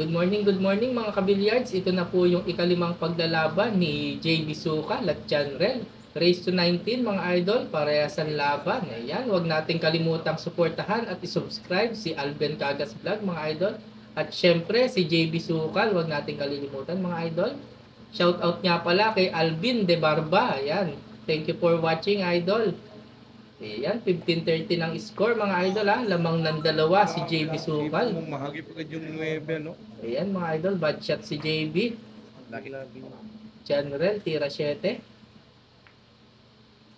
Good morning mga kabilyards. Ito na po yung ikalimang paglalaban ni JB Sukal at Janrel. Race to 19 mga idol, parehas ang laban. Ayan, huwag nating kalimutang suportahan at isubscribe si Alben Cagas Vlog mga idol. At syempre si JB Sukal, huwag nating kalilimutan mga idol. Shoutout nga pala kay Alvin De Barba. Ayan, thank you for watching idol. Ayan, 15-30 ng score mga idol ha. Lamang ng dalawa si JB Sukal. Mahagi pa yung 9, no? Ayan mga idol, bad shot si JB. Lagi-lagi. General, tira 7.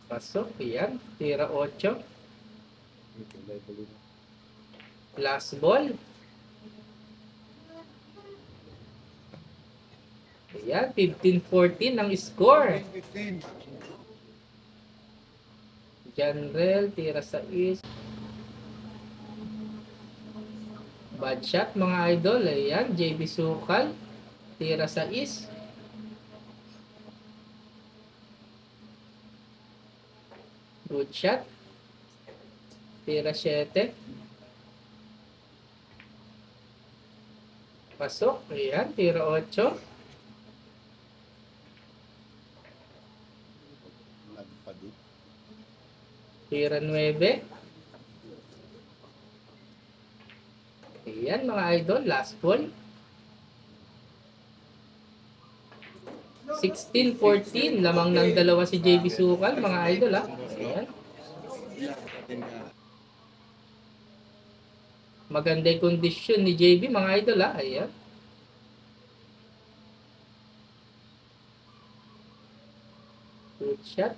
Pasok, ayan. Tira 8. Last ball. Ayan, 15-14 ang score. General, tira 6. Bad shot mga idol. Ayan, JB Sukal. Tira 6. Good shot. Tira 7. Pasok. Ayan, tira 8. Tira 9. Ayan mga idol, last ball. 16-14, lamang ng dalawa si JB Sukal mga idol ha. Ayan. Maganda yung kondisyon ni JB mga idol ha. Ayan. Good shot.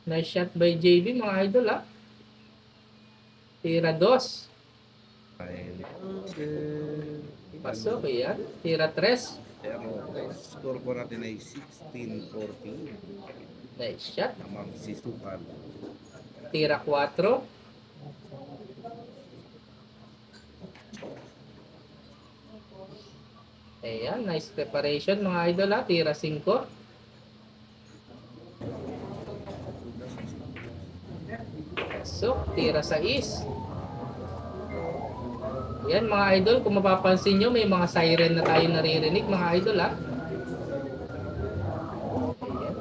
Nice shot by JB mga idol ha. Tira 2. Pasok yan. Tira 3. Score ko natin ay 16-14. Nice shot. Namang si Sukal. Tira 4. Ayan, nice preparation mga idol ha. Tira 5. So, tira 6. Yan mga idol, kung mapapansin nyo, may mga siren na tayo naririnig mga idol ha. Ayan.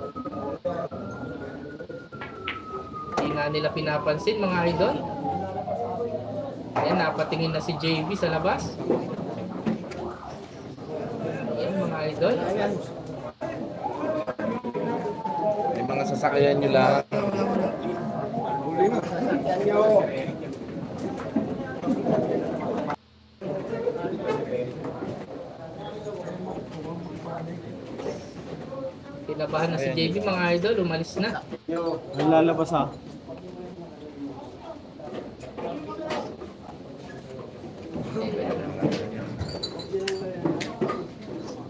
Hindi nga nila pinapansin mga idol. Ayan, napatingin na si JB sa labas. Ayan mga idol. May mga sasakyan nyo lang. Kinabahan na si JB mga idol, umalis na. Ang lalabas ha.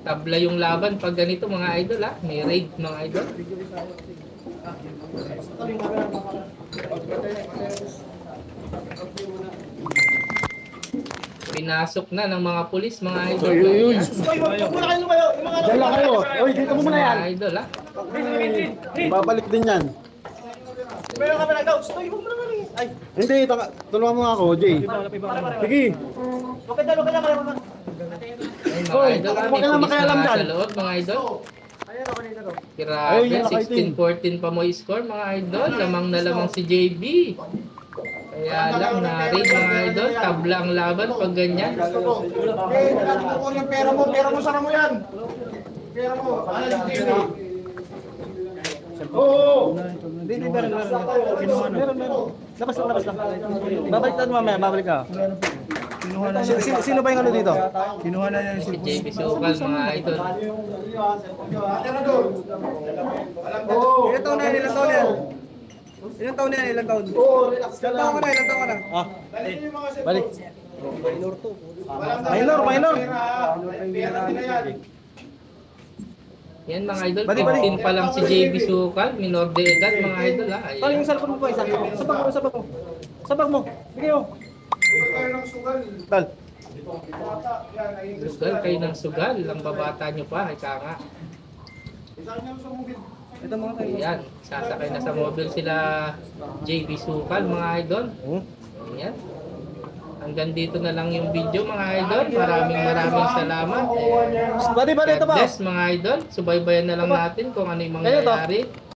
Tabla yung laban pag ganito mga idol ha. May raid mga idol. Pinasok na ng mga pulis mga idol. Uy, Muna kayo lumayo, yung mga dala kayo. Uy, dito mo muna yan. Mga idol ha. Babalik din yan. Meron kami na daw. Stoy mo muna kami. Ay, Hindi, tulungan mo nga ako, Jay. Sige. okay dalo ka lang kaya mga. Ay, mga Hoy, idol ha. huwag May ka na pulis makialam na dyan. sa loob mga idol. Ayan ako nito. Grabe, Ayun, yung nakaitim. 16-14 pa mo score mga idol. Lamang na lamang si JB. Kaya lang na raid mga idol. Tabla ang laban pag ganyan. Eh, nalagyan ko yung pera mo sana mo yan. Pera mo. Ano yung TV? Oo. Hindi, meron. Labas lang. Babalik tayo mamaya, babalik ka. Sino ba yung ano dito? Kinuha na yan Si JB Sukal mga idol. Oo. Ilan taon na yan? Ilan taon na yan? Ilan taon na yan? Ilan taon? Oo, relax ka Ilan lang. taon ka na? Ilan taon ka na? Ah, Balik yung mga cellphone. balik. Minor. Minor. Pera din na yan. Yan mga idol, Balik. 15 pa lang si JB Sukal. Minor de edad mga idol ha. Tol, yung Ayan. cellphone mo po isa. Sabag mo. Bigay mo. Ito tayo ng sugal. Tal. Bata, yan, naiingit Sugal kayo ng sugal. Ang babata nyo pa. Ika nga. Isang niyo sa mungkit. Ito mga tayo. Ayan, sasakay na sa mobile sila JB Sukal mga idol. Oh. Ayan. Hanggang dito na lang yung video mga idol. Maraming salamat. Pwede ba God dito ba? bless mga idol. Subaybayan na lang natin kung ano yung Kaya to? mangyayari.